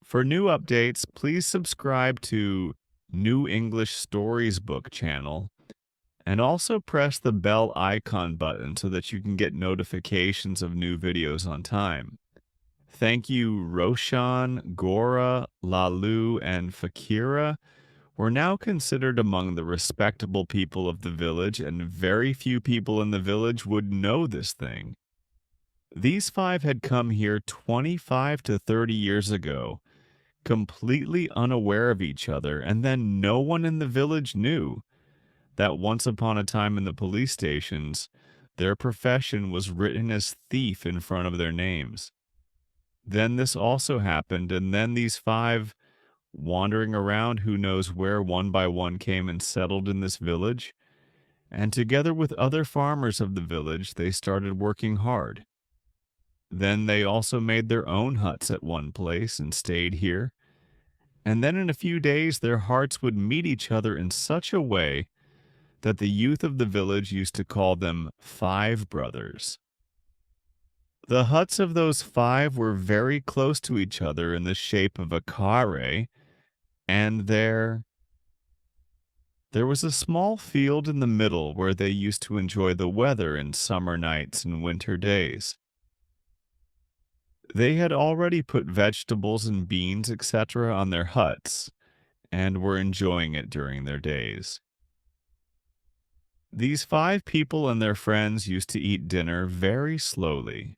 For new updates, please subscribe to New English Stories Book channel and also press the bell icon button so that you can get notifications of new videos on time. Thank you, Roshan, Gora, Lalu, and Fakira. Were now considered among the respectable people of the village, and very few people in the village would know this thing. These five had come here 25 to 30 years ago, completely unaware of each other, and then no one in the village knew that once upon a time in the police stations, their profession was written as thief in front of their names. Then this also happened, and then these five wandering around who knows where one by one came and settled in this village, and together with other farmers of the village, they started working hard. Then they also made their own huts at one place and stayed here. And then in a few days, their hearts would meet each other in such a way that the youth of the village used to call them five brothers. The huts of those five were very close to each other in the shape of a carré, and there was a small field in the middle where they used to enjoy the weather in summer nights and winter days. They had already put vegetables and beans, etc., on their huts, and were enjoying it during their days. These five people and their friends used to eat dinner very slowly.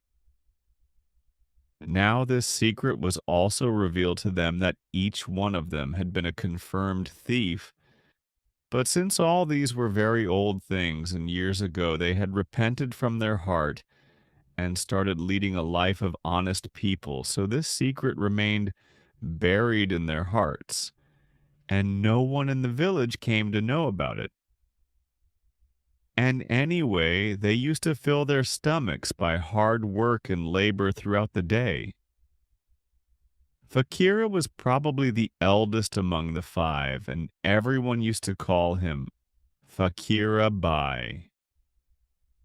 Now this secret was also revealed to them that each one of them had been a confirmed thief. But since all these were very old things and years ago they had repented from their heart and started leading a life of honest people, so this secret remained buried in their hearts, and no one in the village came to know about it. And anyway, they used to fill their stomachs by hard work and labor throughout the day. Fakira was probably the eldest among the five, and everyone used to call him Fakira Bai.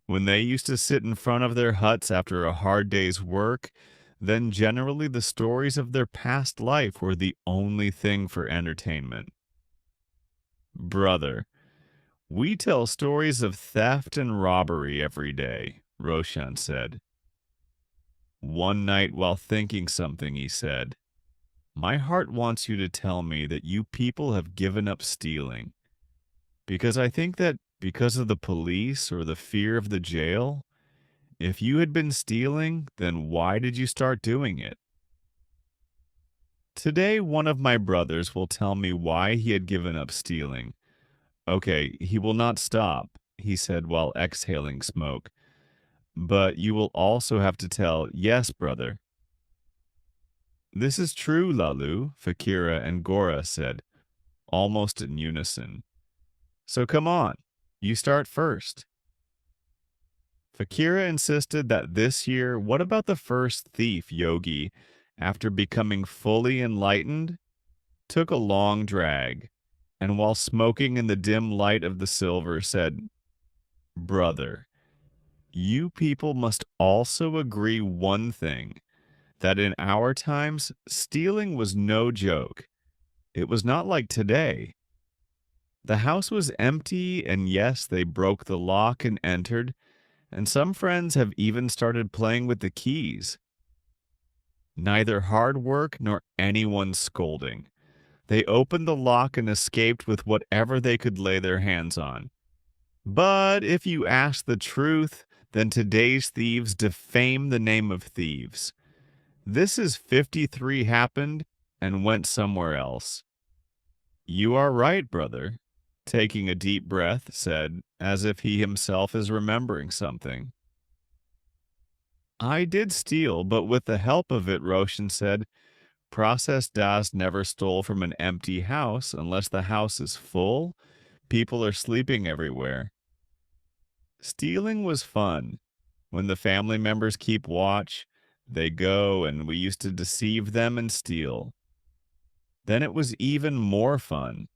When they used to sit in front of their huts after a hard day's work, then generally the stories of their past life were the only thing for entertainment. Brother, we tell stories of theft and robbery every day, Roshan said. One night while thinking something, he said, my heart wants you to tell me that you people have given up stealing. Because I think that because of the police or the fear of the jail, if you had been stealing, then why did you start doing it? Today, one of my brothers will tell me why he had given up stealing. Okay, he will not stop, he said while exhaling smoke. But you will also have to tell, yes, brother. This is true, Lalu, Fakira and Gora said, almost in unison. So come on, you start first. Fakira insisted that this year, what about the first thief, Yogi, after becoming fully enlightened, took a long drag, and while smoking in the dim light of the silver said, brother, you people must also agree one thing, that in our times, stealing was no joke. It was not like today. The house was empty, and yes, they broke the lock and entered, and some friends have even started playing with the keys. Neither hard work nor anyone scolding. They opened the lock and escaped with whatever they could lay their hands on. But if you ask the truth, then today's thieves defame the name of thieves. This is 53 happened and went somewhere else. You are right, brother, taking a deep breath, said, as if he himself is remembering something. I did steal, but with the help of it, Roshan said, Process Das never stole from an empty house unless the house is full. People are sleeping everywhere. Stealing was fun. When the family members keep watch, they go and we used to deceive them and steal. Then it was even more fun.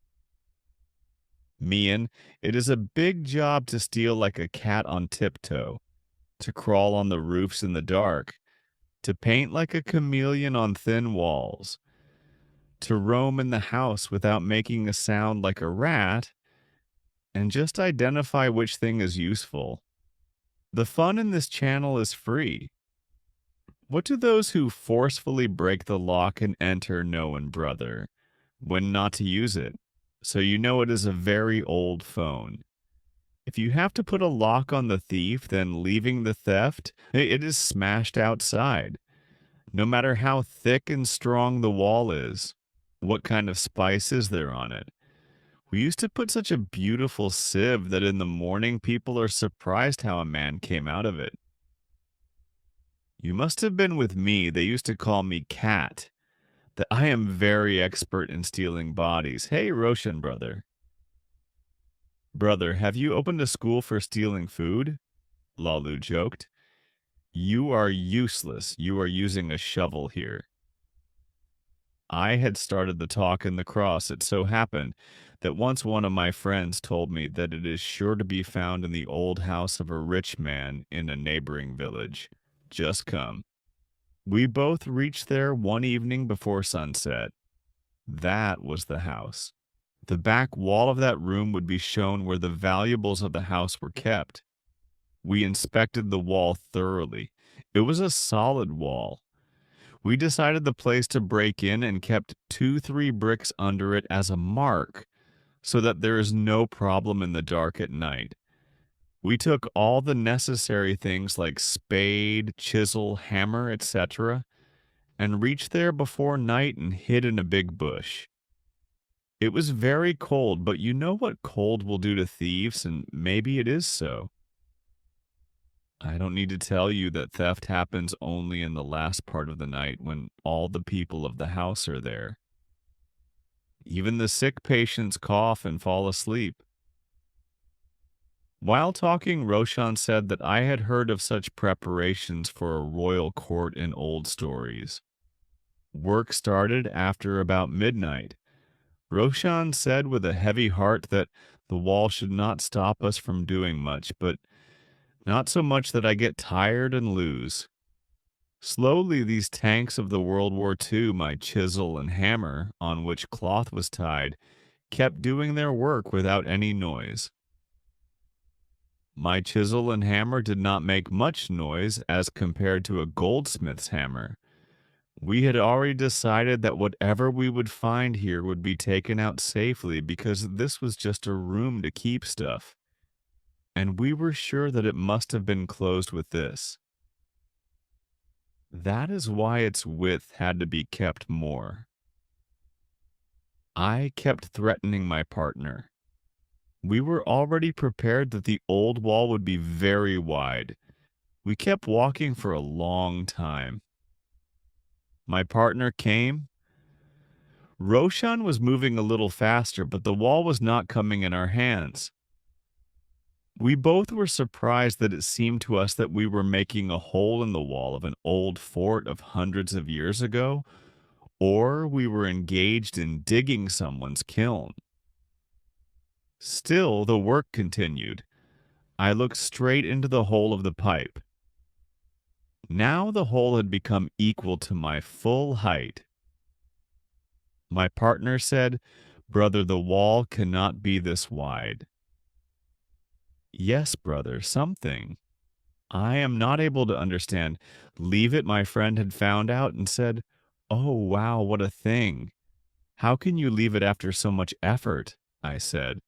Mian, it is a big job to steal like a cat on tiptoe, to crawl on the roofs in the dark, to paint like a chameleon on thin walls, to roam in the house without making a sound like a rat, and just identify which thing is useful. The fun in this channel is free. What do those who forcefully break the lock and enter know, and brother? When not to use it. So you know it is a very old phone. If you have to put a lock on the thief, then leaving the theft, it is smashed outside. No matter how thick and strong the wall is, what kind of spice is there on it? We used to put such a beautiful sieve that in the morning people are surprised how a man came out of it. You must have been with me. They used to call me Cat. That I am very expert in stealing bodies. Hey, Roshan, brother. Brother, have you opened a school for stealing food? Lalu joked. You are useless. You are using a shovel here. I had started the talk in the cross. It so happened that once one of my friends told me that it is sure to be found in the old house of a rich man in a neighboring village. Just come. We both reached there one evening before sunset. That was the house. The back wall of that room would be shown where the valuables of the house were kept. We inspected the wall thoroughly. It was a solid wall. We decided the place to break in and kept 2-3 bricks under it as a mark so that there is no problem in the dark at night. We took all the necessary things like spade, chisel, hammer, etc., and reached there before night and hid in a big bush. It was very cold, but you know what cold will do to thieves, and maybe it is so. I don't need to tell you that theft happens only in the last part of the night when all the people of the house are there. Even the sick patients cough and fall asleep. While talking, Roshan said that I had heard of such preparations for a royal court in old stories. Work started after about midnight. Roshan said with a heavy heart that the wall should not stop us from doing much, but not so much that I get tired and lose. Slowly, these tanks of the World War II, my chisel and hammer, on which cloth was tied, kept doing their work without any noise. My chisel and hammer did not make much noise as compared to a goldsmith's hammer. We had already decided that whatever we would find here would be taken out safely because this was just a room to keep stuff. And we were sure that it must have been closed with this. That is why its width had to be kept more. I kept threatening my partner. We were already prepared that the old wall would be very wide. We kept walking for a long time. My partner came. Roshan was moving a little faster, but the wall was not coming in our hands. We both were surprised that it seemed to us that we were making a hole in the wall of an old fort of hundreds of years ago, or we were engaged in digging someone's kiln. Still, the work continued. I looked straight into the hole of the pipe. Now the hole had become equal to my full height. My partner said, "Brother, the wall cannot be this wide." Yes, brother, something. I am not able to understand. Leave it, my friend had found out and said, "Oh, wow, what a thing. How can you leave it after so much effort?" I said,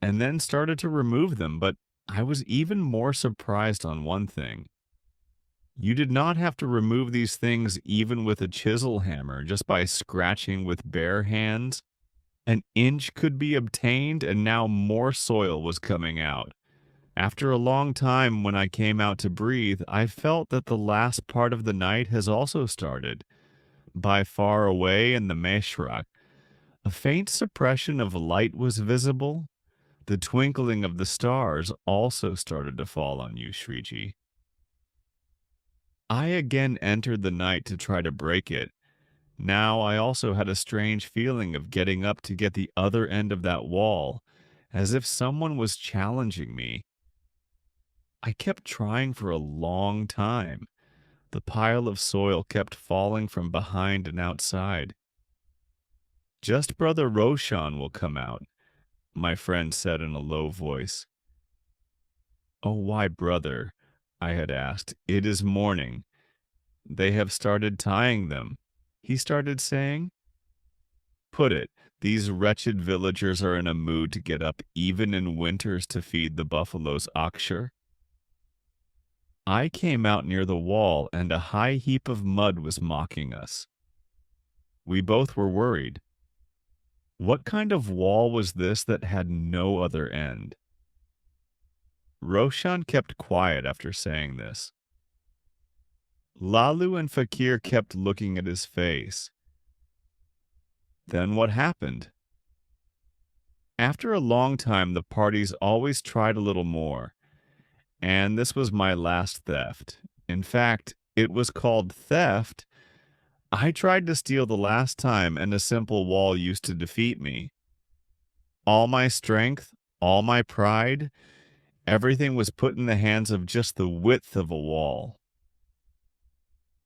and then started to remove them, but I was even more surprised on one thing. You did not have to remove these things even with a chisel hammer, just by scratching with bare hands. An inch could be obtained, and now more soil was coming out. After a long time, when I came out to breathe, I felt that the last part of the night has also started. By far away in the Meshrak, a faint suppression of light was visible. The twinkling of the stars also started to fall on you, Shriji. I again entered the night to try to break it. Now I also had a strange feeling of getting up to get the other end of that wall, as if someone was challenging me. I kept trying for a long time. The pile of soil kept falling from behind and outside. Just Brother Roshan will come out, my friend said in a low voice. Oh, why, brother? I had asked. It is morning. They have started tying them. He started saying, put it, these wretched villagers are in a mood to get up even in winters to feed the buffaloes Akshar. I came out near the wall and a high heap of mud was mocking us. We both were worried. What kind of wall was this that had no other end? Roshan kept quiet after saying this. Lalu and Fakir kept looking at his face. Then what happened? After a long time, the parties always tried a little more, and this was my last theft. In fact, it was called theft. I tried to steal the last time, and a simple wall used to defeat me. All my strength, all my pride, everything was put in the hands of just the width of a wall.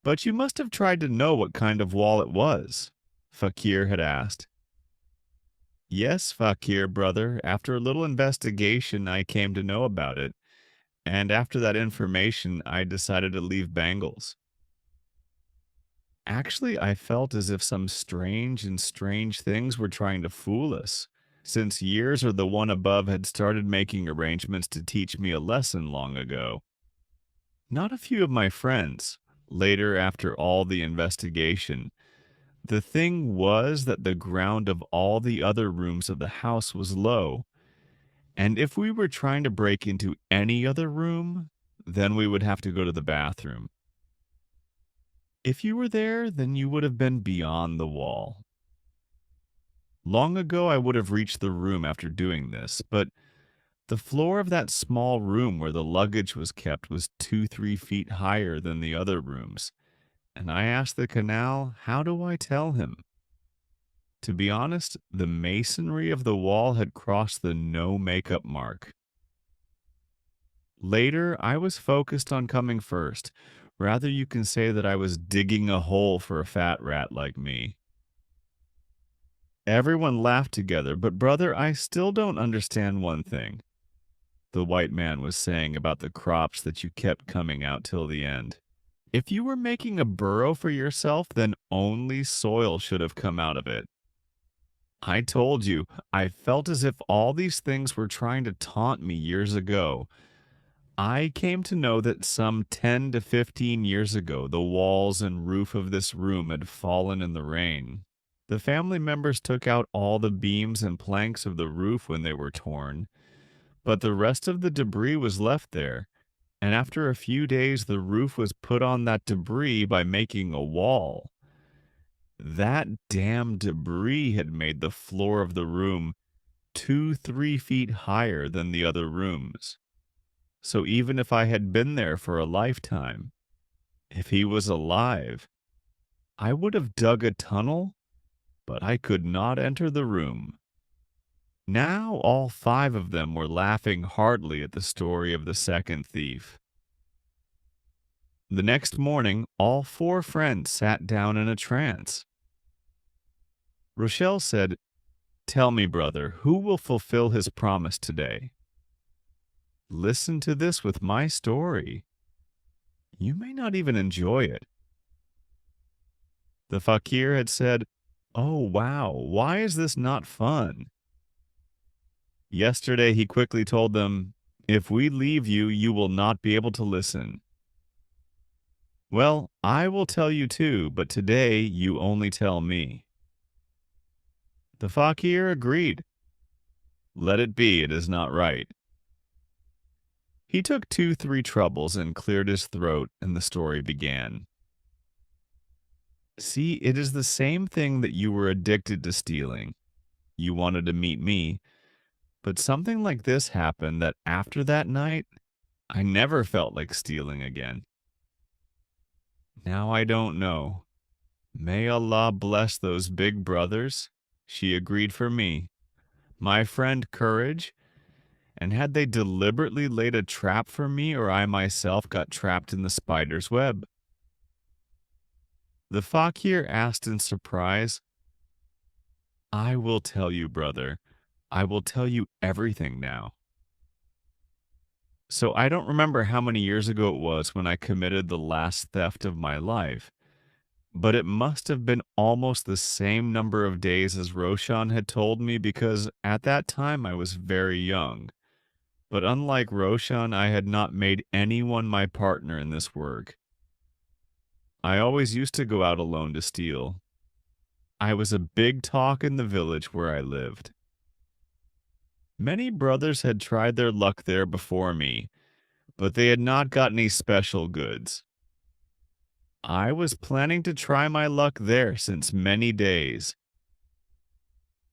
But you must have tried to know what kind of wall it was, Fakir had asked. Yes, Fakir, brother. After a little investigation, I came to know about it. And after that information, I decided to leave Bangles. Actually, I felt as if some strange things were trying to fool us, since years or the one above had started making arrangements to teach me a lesson long ago. Not a few of my friends, later after all the investigation, the thing was that the ground of all the other rooms of the house was low, and if we were trying to break into any other room, then we would have to go to the bathroom. If you were there, then you would have been beyond the wall. Long ago, I would have reached the room after doing this, but the floor of that small room where the luggage was kept was 2-3 feet higher than the other rooms, and I asked the canal, how do I tell him? To be honest, the masonry of the wall had crossed the no makeup mark. Later, I was focused on coming first. Rather, you can say that I was digging a hole for a fat rat like me. Everyone laughed together, but brother, I still don't understand one thing. The white man was saying about the crops that you kept coming out till the end. If you were making a burrow for yourself, then only soil should have come out of it. I told you, I felt as if all these things were trying to taunt me years ago. I came to know that some 10 to 15 years ago, the walls and roof of this room had fallen in the rain. The family members took out all the beams and planks of the roof when they were torn, but the rest of the debris was left there, and after a few days the roof was put on that debris by making a wall. That damn debris had made the floor of the room 2-3 feet higher than the other rooms. So even if I had been there for a lifetime, if he was alive, I would have dug a tunnel, but I could not enter the room. Now all 5 of them were laughing heartily at the story of the second thief. The next morning, all 4 friends sat down in a trance. Rochelle said, "Tell me, brother, who will fulfill his promise today? Listen to this with my story. You may not even enjoy it." The fakir had said, "Oh, wow, why is this not fun?" Yesterday he quickly told them, "If we leave you, you will not be able to listen." "Well, I will tell you too, but today you only tell me." The fakir agreed. "Let it be, it is not right." He took 2-3 troubles and cleared his throat, and the story began. See, it is the same thing that you were addicted to stealing. You wanted to meet me, but something like this happened that after that night, I never felt like stealing again. Now I don't know. May Allah bless those big brothers. She agreed for me. My friend Courage. And had they deliberately laid a trap for me, or I myself got trapped in the spider's web? The fakir asked in surprise, I will tell you, brother. I will tell you everything now. So I don't remember how many years ago it was when I committed the last theft of my life, but it must have been almost the same number of days as Roshan had told me because at that time I was very young. But unlike Roshan, I had not made anyone my partner in this work. I always used to go out alone to steal. I was a big talk in the village where I lived. Many brothers had tried their luck there before me, but they had not got any special goods. I was planning to try my luck there since many days.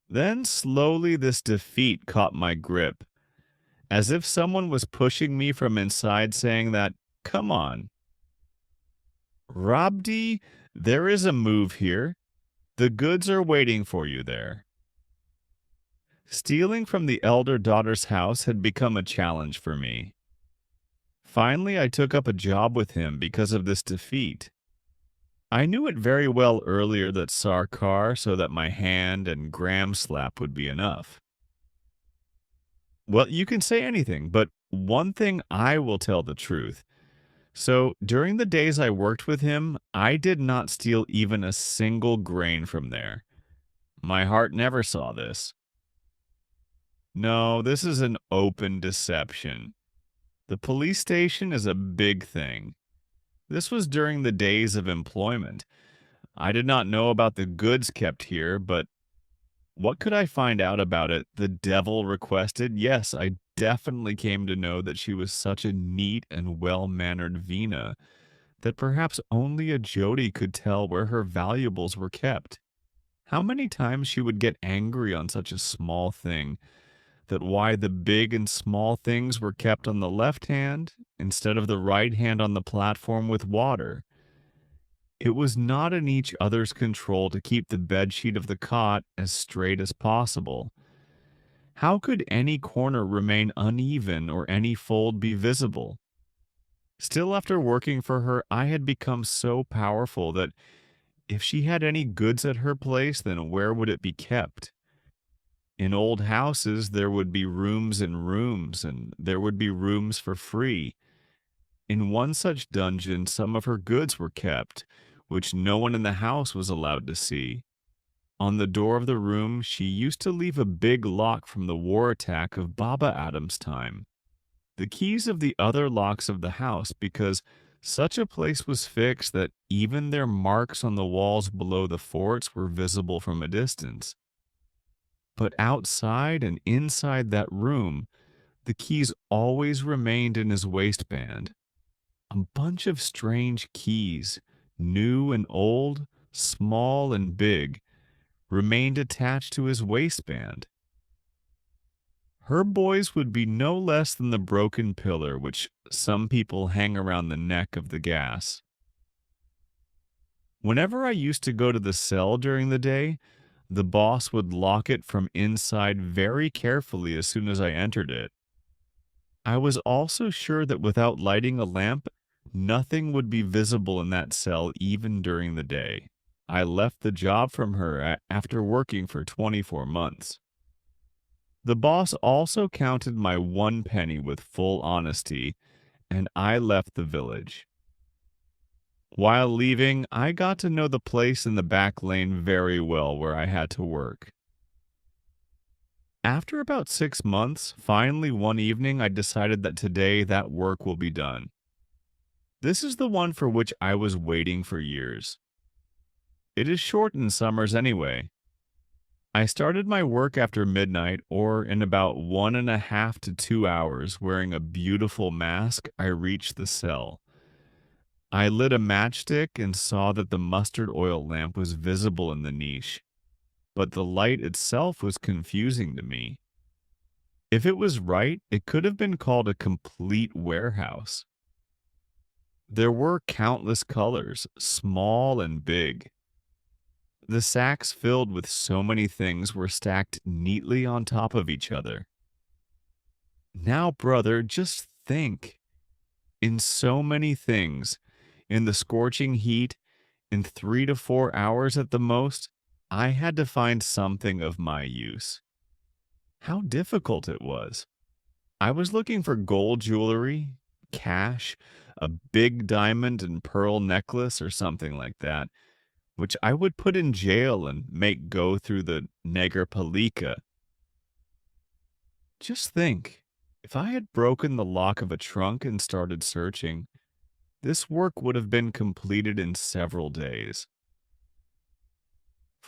Then slowly this defeat caught my grip, as if someone was pushing me from inside saying that, come on, Rabdi, there is a move here. The goods are waiting for you there. Stealing from the elder daughter's house had become a challenge for me. Finally, I took up a job with him because of this defeat. I knew it very well earlier that Sarkar so that my hand and gram slap would be enough. Well, you can say anything, but one thing I will tell the truth. So, during the days I worked with him, I did not steal even a single grain from there. My heart never saw this. No, this is an open deception. The police station is a big thing. This was during the days of employment. I did not know about the goods kept here, but what could I find out about it? The devil requested. Yes, I definitely came to know that she was such a neat and well-mannered Vina that perhaps only a Jodi could tell where her valuables were kept. How many times she would get angry on such a small thing, that why the big and small things were kept on the left hand instead of the right hand on the platform with water. It was not in each other's control to keep the bedsheet of the cot as straight as possible. How could any corner remain uneven or any fold be visible? Still, after working for her, I had become so powerful that if she had any goods at her place, then where would it be kept? In old houses, there would be rooms and rooms, and there would be rooms for free. In one such dungeon, some of her goods were kept, which no one in the house was allowed to see. On the door of the room, she used to leave a big lock from the war attack of Baba Adam's time. The keys of the other locks of the house, because such a place was fixed that even their marks on the walls below the forts were visible from a distance. But outside and inside that room, the keys always remained in his waistband. A bunch of strange keys, new and old, small and big, remained attached to his waistband. Her boys would be no less than the broken pillar which some people hang around the neck of the gas. Whenever I used to go to the cell during the day, the boss would lock it from inside very carefully as soon as I entered it. I was also sure that without lighting a lamp, nothing would be visible in that cell even during the day. I left the job from her after working for 24 months. The boss also counted my 1 penny with full honesty, and I left the village. While leaving, I got to know the place in the back lane very well where I had to work. After about 6 months, finally one evening I decided that today that work will be done. This is the one for which I was waiting for years. It is short in summers anyway. I started my work after midnight, or in about 1.5 to 2 hours, wearing a beautiful mask, I reached the cell. I lit a matchstick and saw that the mustard oil lamp was visible in the niche, but the light itself was confusing to me. If it was right, it could have been called a complete warehouse. There were countless colors, small and big. The sacks filled with so many things were stacked neatly on top of each other. Now, brother, just think. In so many things, in the scorching heat, in 3 to 4 hours at the most, I had to find something of my use. How difficult it was. I was looking for gold jewelry, cash, a big diamond and pearl necklace or something like that, which I would put in jail and make go through the Negerpalika. Just think, if I had broken the lock of a trunk and started searching, this work would have been completed in several days.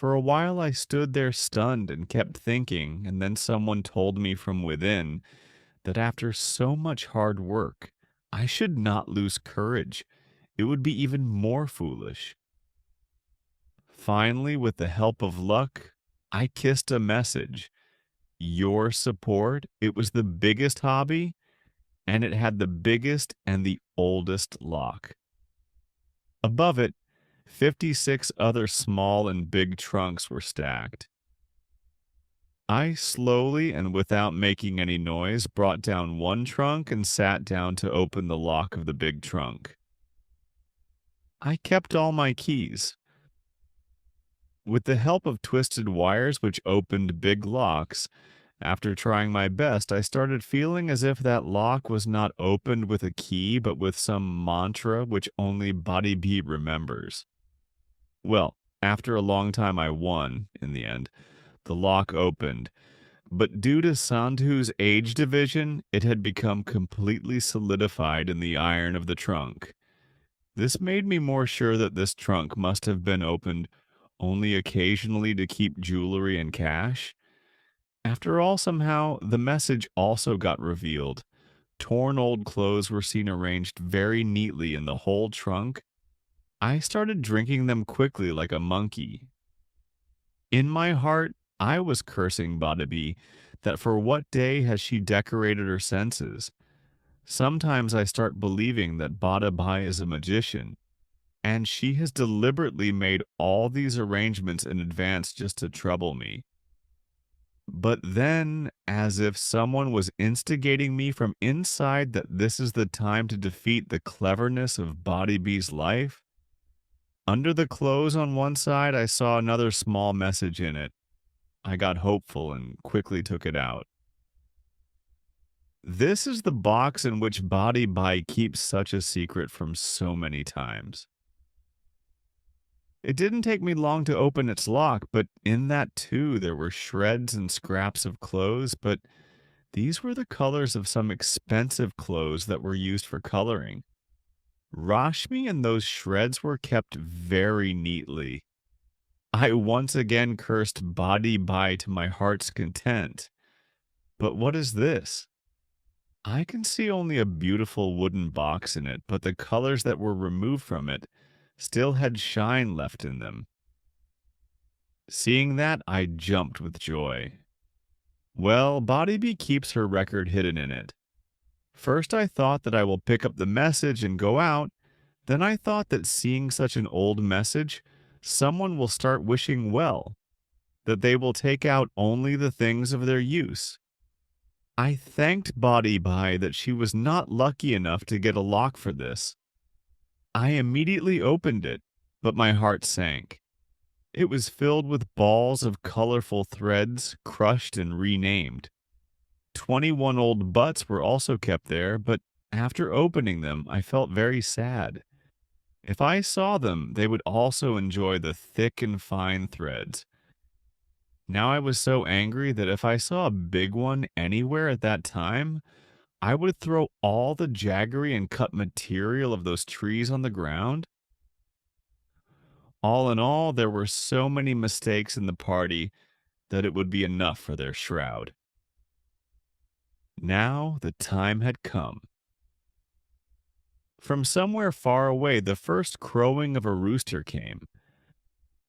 For a while I stood there stunned and kept thinking, and then someone told me from within that after so much hard work, I should not lose courage. It would be even more foolish. Finally, with the help of luck, I kissed a message. Your support, it was the biggest hobby, and it had the biggest and the oldest lock. Above it, 56 other small and big trunks were stacked. I slowly and without making any noise brought down one trunk and sat down to open the lock of the big trunk. I kept all my keys. With the help of twisted wires which opened big locks, after trying my best, I started feeling as if that lock was not opened with a key but with some mantra which only Body B remembers. Well, after a long time I won, in the end. The lock opened, but due to Sandhu's age division, it had become completely solidified in the iron of the trunk. This made me more sure that this trunk must have been opened only occasionally to keep jewelry and cash. After all, somehow, the message also got revealed. Torn old clothes were seen arranged very neatly in the whole trunk. I started drinking them quickly like a monkey. In my heart, I was cursing Badabi that for what day has she decorated her senses? Sometimes I start believing that Badabai is a magician, and she has deliberately made all these arrangements in advance just to trouble me. But then, as if someone was instigating me from inside that this is the time to defeat the cleverness of Body B's life, under the clothes on one side I saw another small message in it. I got hopeful and quickly took it out. This is the box in which Body Bai keeps such a secret from so many times. It didn't take me long to open its lock, but in that too there were shreds and scraps of clothes, but these were the colors of some expensive clothes that were used for coloring. Rashmi and those shreds were kept very neatly. I once again cursed Body Bai to my heart's content. But what is this? I can see only a beautiful wooden box in it, but the colors that were removed from it still had shine left in them. Seeing that, I jumped with joy. Well, Body Bee keeps her record hidden in it. First I thought that I will pick up the message and go out, then I thought that seeing such an old message, someone will start wishing well, that they will take out only the things of their use. I thanked Body Bye that she was not lucky enough to get a lock for this. I immediately opened it, but my heart sank. It was filled with balls of colorful threads, crushed and renamed. 21 old butts were also kept there, but after opening them, I felt very sad. If I saw them, they would also enjoy the thick and fine threads. Now I was so angry that if I saw a big one anywhere at that time, I would throw all the jaggery and cut material of those trees on the ground. All in all, there were so many mistakes in the party that it would be enough for their shroud. Now the time had come. From somewhere far away, the first crowing of a rooster came.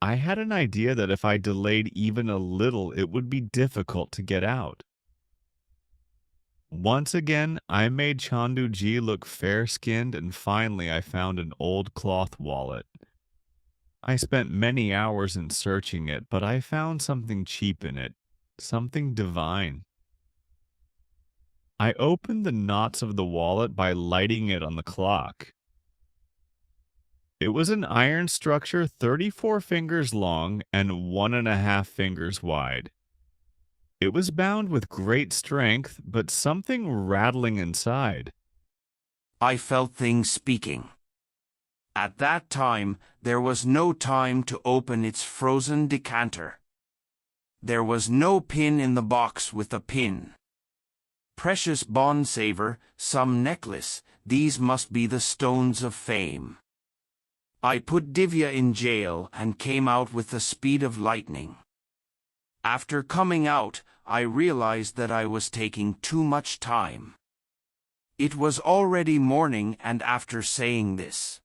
I had an idea that if I delayed even a little, it would be difficult to get out. Once again, I made Chandu Ji look fair-skinned, and finally I found an old cloth wallet. I spent many hours in searching it, but I found something cheap in it, something divine. I opened the knots of the wallet by lighting it on the clock. It was an iron structure 34 fingers long and 1.5 fingers wide. It was bound with great strength, but something rattling inside. I felt things speaking. At that time, there was no time to open its frozen decanter. There was no pin in the box with a pin. Precious bond saver, some necklace, these must be the stones of fame. I put Divya in jail and came out with the speed of lightning. After coming out, I realized that I was taking too much time. It was already morning, and after saying this,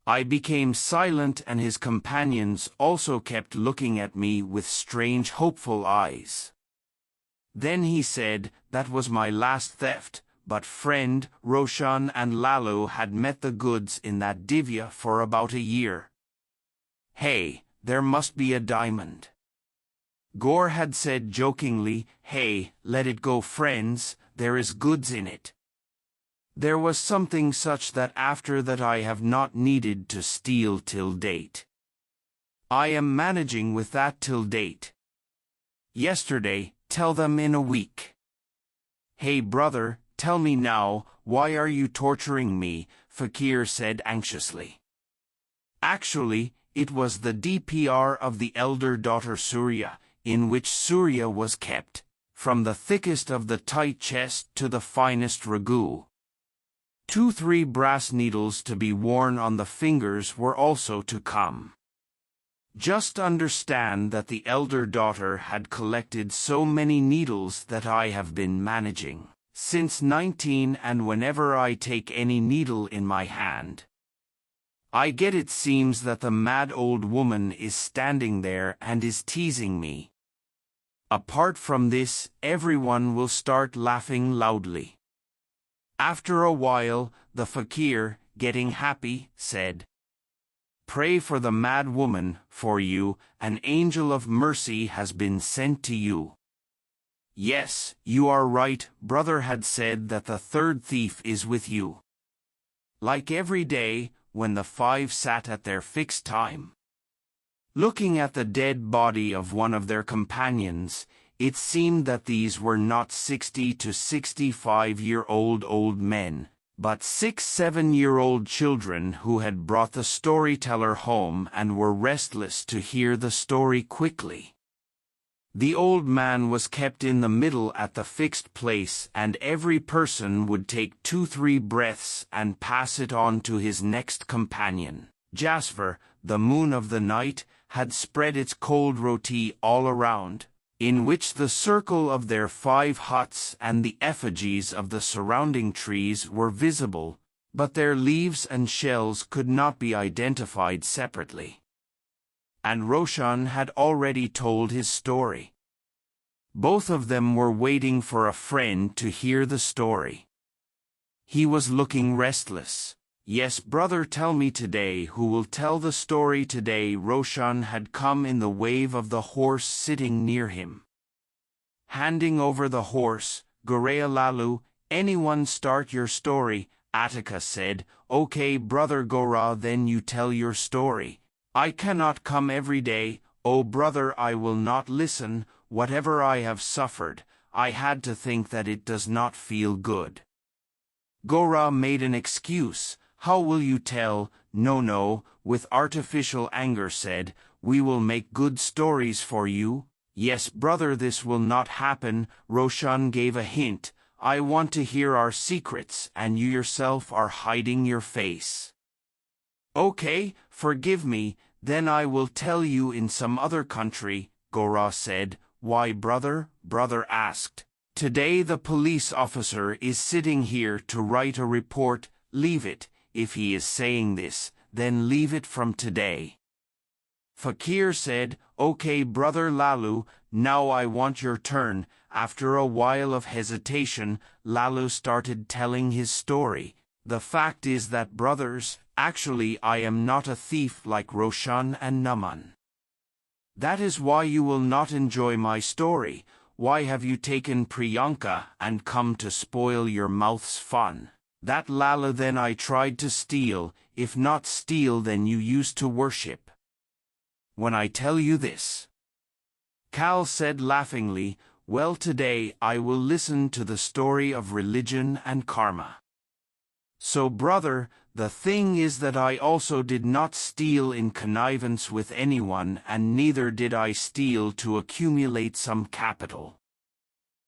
I became silent, and his companions also kept looking at me with strange, hopeful eyes. Then he said, "That was my last theft, but friend Roshan and Lalu had met the goods in that Divya for about a year. Hey, there must be a diamond." Gaur had said jokingly, "Hey, let it go friends, there is goods in it." There was something such that after that I have not needed to steal till date. I am managing with that till date. Yesterday, tell them in a week. "Hey brother, tell me now, why are you torturing me?" Fakir said anxiously. Actually, it was the DPR of the elder daughter Surya, in which Surya was kept, from the thickest of the tight chest to the finest ragu. 2-3 brass needles to be worn on the fingers were also to come. Just understand that the elder daughter had collected so many needles that I have been managing since 19, and whenever I take any needle in my hand, I get it seems that the mad old woman is standing there and is teasing me. Apart from this, everyone will start laughing loudly. After a while, the fakir, getting happy, said, "Pray for the mad woman, for you, an angel of mercy has been sent to you." "Yes, you are right," brother had said that the third thief is with you. Like every day, when the 5 sat at their fixed time, looking at the dead body of one of their companions, it seemed that these were not 60 to 65-year-old old men, but 6-7-year-old children who had brought the storyteller home and were restless to hear the story quickly. The old man was kept in the middle at the fixed place, and every person would take 2-3 breaths and pass it on to his next companion. Jasper, the moon of the night, had spread its cold roti all around, in which the circle of their 5 huts and the effigies of the surrounding trees were visible, but their leaves and shells could not be identified separately. And Roshan had already told his story. Both of them were waiting for a friend to hear the story. He was looking restless. "Yes, brother, tell me today who will tell the story today." Roshan had come in the wave of the horse sitting near him. Handing over the horse, "Gorea Lalu, anyone start your story?" Attica said. "Okay brother Gora, then you tell your story." "I cannot come every day, oh brother, I will not listen. Whatever I have suffered, I had to think that it does not feel good." Gora made an excuse. "How will you tell?" No, with artificial anger said, "We will make good stories for you." "Yes brother, this will not happen." Roshan gave a hint. "I want to hear our secrets, and you yourself are hiding your face." "Okay, forgive me, then I will tell you in some other country," Gora said. "Why brother?" Brother asked. "Today the police officer is sitting here to write a report." "Leave it. If he is saying this, then leave it from today." Fakir said, "Okay brother Lalu, now I want your turn." After a while of hesitation, Lalu started telling his story. "The fact is that brothers, actually I am not a thief like Roshan and Naman. That is why you will not enjoy my story. Why have you taken Priyanka and come to spoil your mouth's fun?" That Lala then I tried to steal, if not steal then you used to worship. When I tell you this. Cal said laughingly, well today I will listen to the story of religion and karma. So brother, the thing is that I also did not steal in connivance with anyone and neither did I steal to accumulate some capital.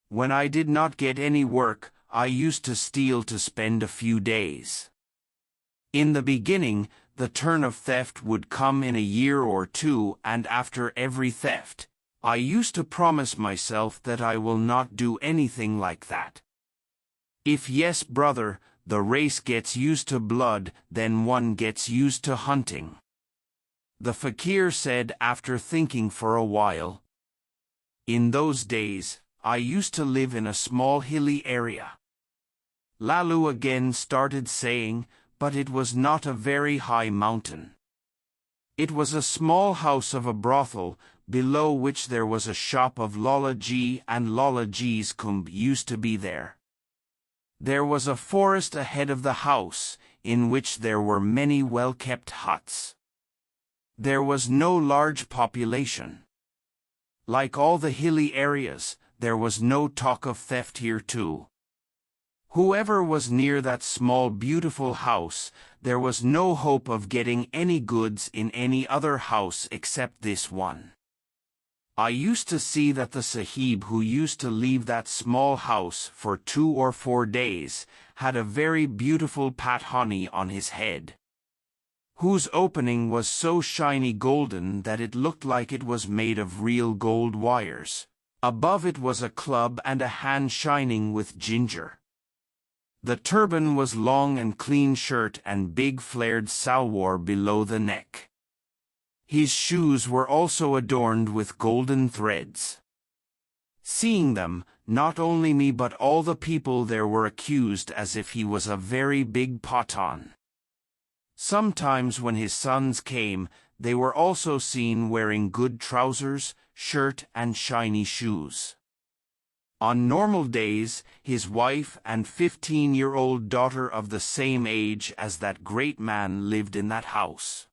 When I did not get any work, I used to steal to spend a few days. In the beginning, the turn of theft would come in a year or two and after every theft, I used to promise myself that I will not do anything like that. If yes, brother, the race gets used to blood, then one gets used to hunting. The fakir said after thinking for a while. In those days, I used to live in a small hilly area. Lalu again started saying, but it was not a very high mountain. It was a small house of a brothel, below which there was a shop of Lola G and Lola G's kumb used to be there. There was a forest ahead of the house, in which there were many well-kept huts. There was no large population. Like all the hilly areas, there was no talk of theft here too. Whoever was near that small beautiful house, there was no hope of getting any goods in any other house except this one. I used to see that the sahib who used to leave that small house for 2 or 4 days had a very beautiful pathani on his head, whose opening was so shiny golden that it looked like it was made of real gold wires. Above it was a club and a hand shining with ginger. The turban was long and clean shirt and big flared salwar below the neck. His shoes were also adorned with golden threads. Seeing them, not only me but all the people there were accused as if he was a very big Pathan. Sometimes when his sons came, they were also seen wearing good trousers, shirt and shiny shoes. On normal days, his wife and 15-year-old daughter of the same age as that great man lived in that house.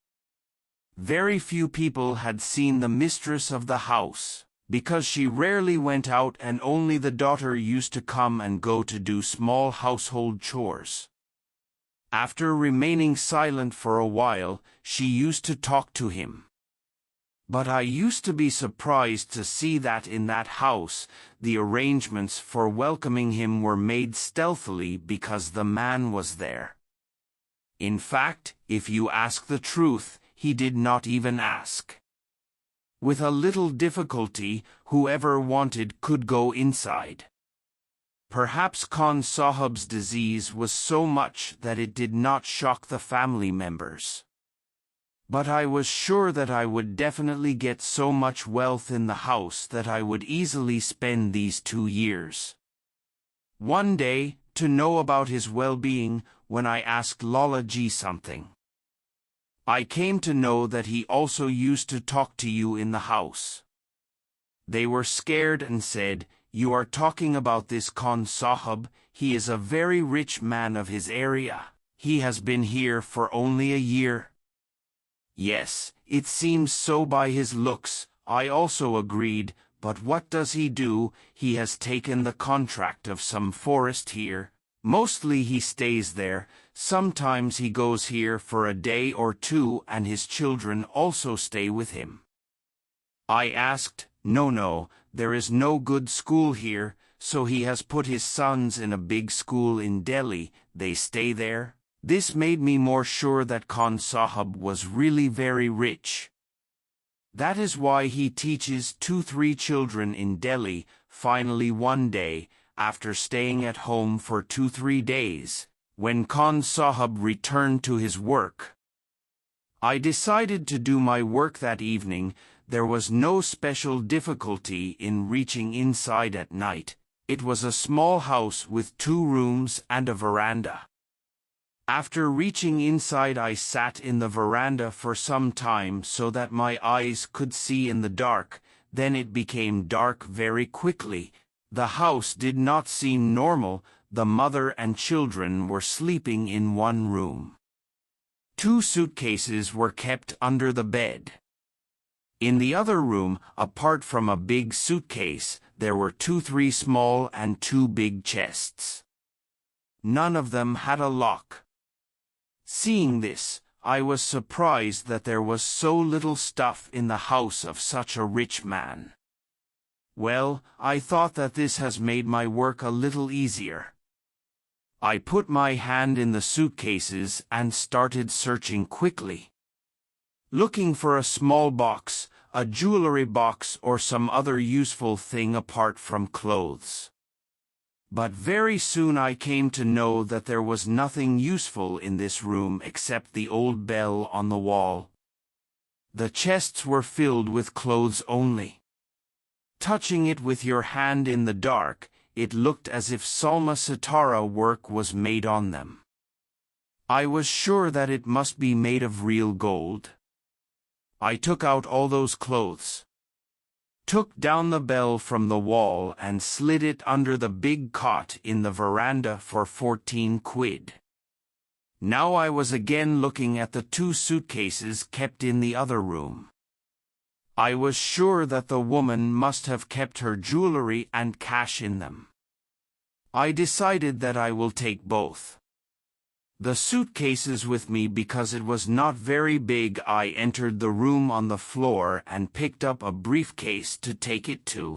Very few people had seen the mistress of the house, because she rarely went out and only the daughter used to come and go to do small household chores. After remaining silent for a while, she used to talk to him. But I used to be surprised to see that in that house, the arrangements for welcoming him were made stealthily because the man was there. In fact, if you ask the truth, he did not even ask. With a little difficulty, whoever wanted could go inside. Perhaps Khan Sahib's disease was so much that it did not shock the family members. But I was sure that I would definitely get so much wealth in the house that I would easily spend these 2 years. One day, to know about his well-being, when I asked Lala Ji something, I came to know that he also used to talk to you in the house. They were scared and said, "You are talking about this Khan Sahib, he is a very rich man of his area. He has been here for only a year." Yes, it seems so by his looks, I also agreed, but what does he do? He has taken the contract of some forest here. Mostly he stays there, sometimes he goes here for a day or 2 and his children also stay with him. I asked, no, there is no good school here, so he has put his sons in a big school in Delhi, they stay there. This made me more sure that Khan Sahib was really very rich. That is why he teaches 2-3 children in Delhi. Finally one day, after staying at home for 2-3 days, when Khan Sahib returned to his work, I decided to do my work that evening. There was no special difficulty in reaching inside at night. It was a small house with 2 rooms and a veranda. After reaching inside, I sat in the veranda for some time so that my eyes could see in the dark. Then it became dark very quickly. The house did not seem normal. the mother and children were sleeping in one room. 2 suitcases were kept under the bed. In the other room, apart from a big suitcase, there were 3 small and 2 big chests. None of them had a lock. Seeing this, I was surprised that there was so little stuff in the house of such a rich man. Well, I thought that this has made my work a little easier. I put my hand in the suitcases and started searching quickly, looking for a small box, a jewelry box, or some other useful thing apart from clothes. But very soon I came to know that there was nothing useful in this room except the old bell on the wall. The chests were filled with clothes only. Touching it with your hand in the dark, it looked as if Salma Sitara work was made on them. I was sure that it must be made of real gold. I took out all those clothes, took down the bell from the wall and slid it under the big cot in the veranda for 14 quid. Now I was again looking at the 2 suitcases kept in the other room. I was sure that the woman must have kept her jewelry and cash in them. I decided that I will take both. The suitcases with me because it was not very big. I entered the room on the floor and picked up a briefcase to take it to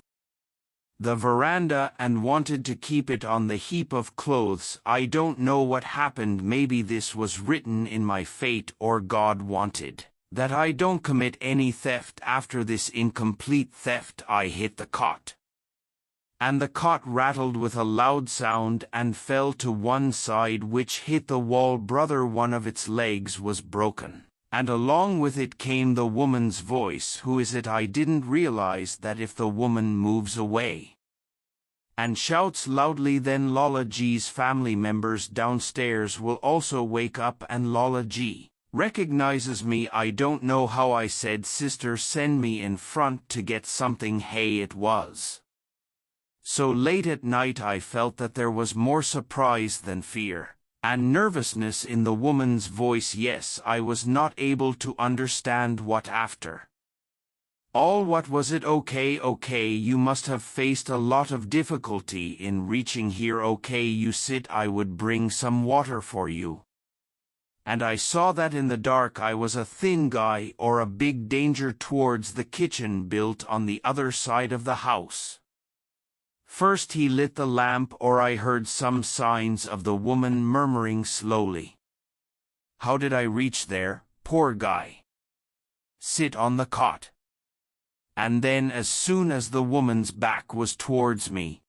the veranda and wanted to keep it on the heap of clothes. I don't know what happened. Maybe this was written in my fate, or God wanted that I don't commit any theft. After this incomplete theft, I hit the cot, and the cot rattled with a loud sound and fell to one side, which hit the wall. Brother, one of its legs was broken, and along with it came the woman's voice. Who is it? I didn't realize that if the woman moves away and shouts loudly, then Lala G's family members downstairs will also wake up, and Lala G recognizes me. I don't know how. I said, sister, send me in front to get something. Hey, it was so late at night. I felt that there was more surprise than fear and nervousness in the woman's voice. Yes, I was not able to understand what after all. What was it? Okay, you must have faced a lot of difficulty in reaching here. Okay, you sit, I would bring some water for you. And I saw that in the dark I was a thin guy or a big danger towards the kitchen built on the other side of the house. First he lit the lamp, or I heard some signs of the woman murmuring slowly. How did I reach there? Poor guy. Sit on the cot. And then as soon as the woman's back was towards me,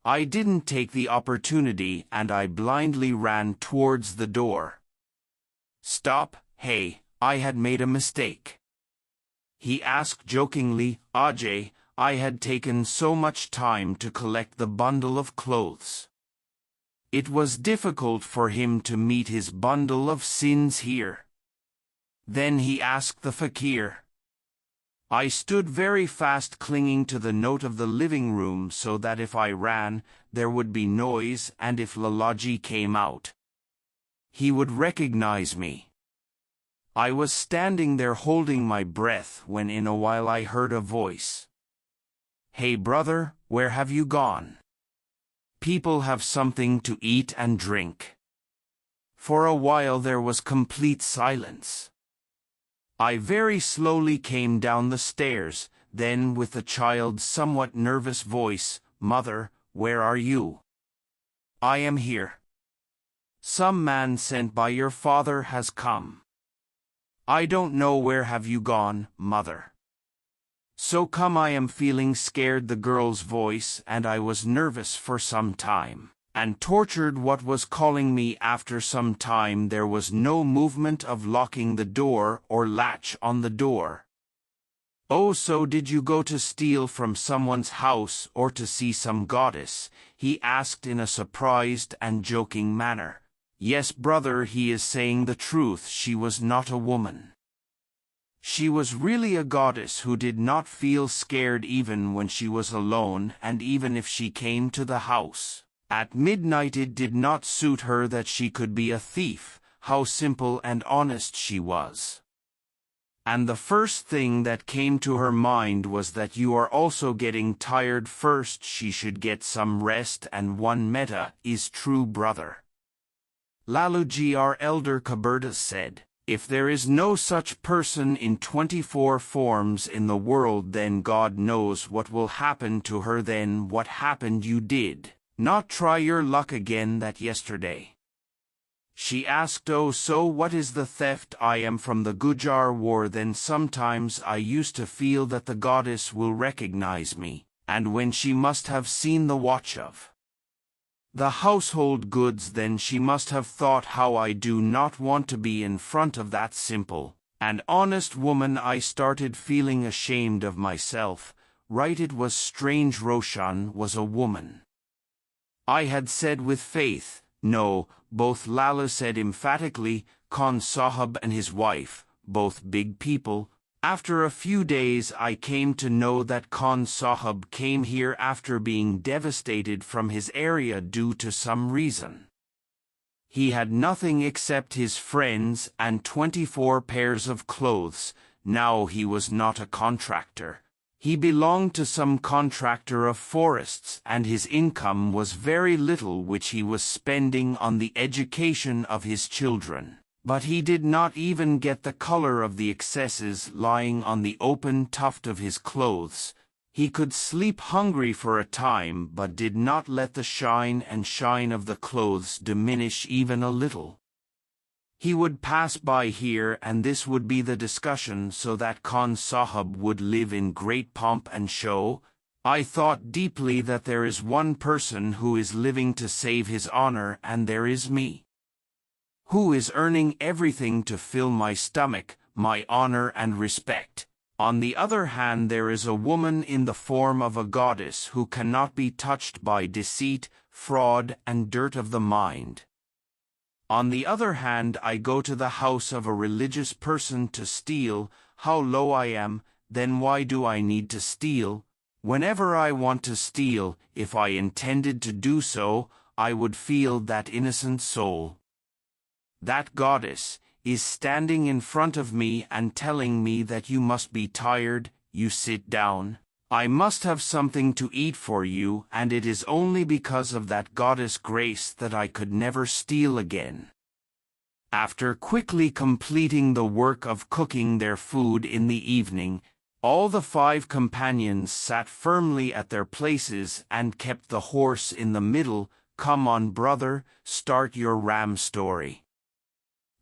I didn't take the opportunity and I blindly ran towards the door. Stop, hey, I had made a mistake, he asked jokingly. Ajay, I had taken so much time to collect the bundle of clothes. It was difficult for him to meet his bundle of sins here. Then he asked the fakir. I stood very fast, clinging to the note of the living room so that if I ran, there would be noise, and if Lalaji came out, he would recognize me. I was standing there holding my breath when in a while I heard a voice. Hey brother, where have you gone? People have something to eat and drink. For a while there was complete silence. I very slowly came down the stairs, then with a child's somewhat nervous voice, Mother, where are you? I am here. Some man sent by your father has come. I don't know. Where have you gone, Mother? So come, I am feeling scared. The girl's voice, and I was nervous for some time, and tortured what was calling me. After some time there was no movement of locking the door or latch on the door. Oh, so did you go to steal from someone's house or to see some goddess? He asked in a surprised and joking manner. Yes, brother, he is saying the truth. She was not a woman. She was really a goddess who did not feel scared even when she was alone, and even if she came to the house At midnight it did not suit her that she could be a thief, how simple and honest she was. And the first thing that came to her mind was that you are also getting tired. First she should get some rest, and one meta is true brother. Laluji, our elder Kaberta, said, "If there is no such person in 24 forms in the world, then God knows what will happen to her." Then what happened? You did not try your luck again that yesterday? She asked. "Oh, so what is the theft?" "I am from the Gujar war." "Then sometimes I used to feel that the goddess will recognize me, and when she must have seen the watch of the household goods, then she must have thought how I do not want to be in front of that simple and honest woman." I started feeling ashamed of myself. Right, it was strange. Roshan was a woman. I had said with faith, "No." Both Lala said emphatically. Khan Sahib and his wife, both big people. After a few days I came to know that Khan Sahib came here after being devastated from his area due to some reason. He had nothing except his friends and 24 pairs of clothes. Now he was not a contractor. He belonged to some contractor of forests, and his income was very little, which he was spending on the education of his children. But he did not even get the color of the excesses lying on the open tuft of his clothes. He could sleep hungry for a time, but did not let the shine of the clothes diminish even a little. He would pass by here, and this would be the discussion, so that Khan Sahib would live in great pomp and show. I thought deeply that there is one person who is living to save his honor, and there is me, who is earning everything to fill my stomach, my honor and respect. On the other hand, there is a woman in the form of a goddess who cannot be touched by deceit, fraud, and dirt of the mind. On the other hand, I go to the house of a religious person to steal. How low I am! Then why do I need to steal? Whenever I want to steal, if I intended to do so, I would feel that innocent soul. That goddess is standing in front of me and telling me that you must be tired, you sit down. I must have something to eat for you, and it is only because of that goddess grace that I could never steal again. After quickly completing the work of cooking their food in the evening, all the 5 companions sat firmly at their places and kept the horse in the middle. "Come on, brother, start your ram story,"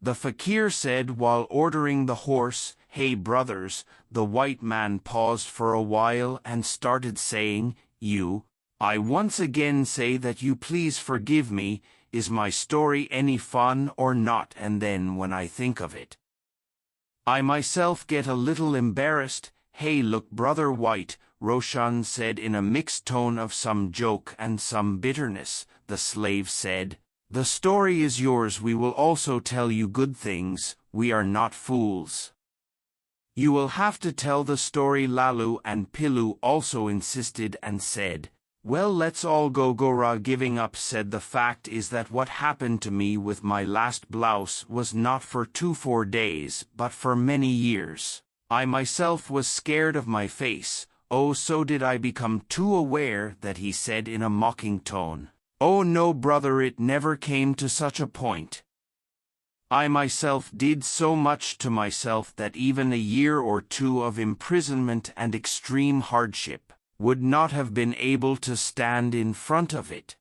the fakir said while ordering the horse. "Hey brothers," the white man paused for a while and started saying, I once again say that you please forgive me. Is my story any fun or not?" And then when I think of it, I myself get a little embarrassed. "Hey look, brother White," Roshan said in a mixed tone of some joke and some bitterness. The slave said, "The story is yours. We will also tell you good things. We are not fools." "You will have to tell the story." Lalu and Pilu also insisted and said, "Well, let's all go." Gora, giving up, said, "The fact is that what happened to me with my last blouse was not for 2-4 days, but for many years. I myself was scared of my face." "Oh, so did I become too aware," that he said in a mocking tone. "Oh no, brother, it never came to such a point. I myself did so much to myself that even a year or 2 of imprisonment and extreme hardship would not have been able to stand in front of it."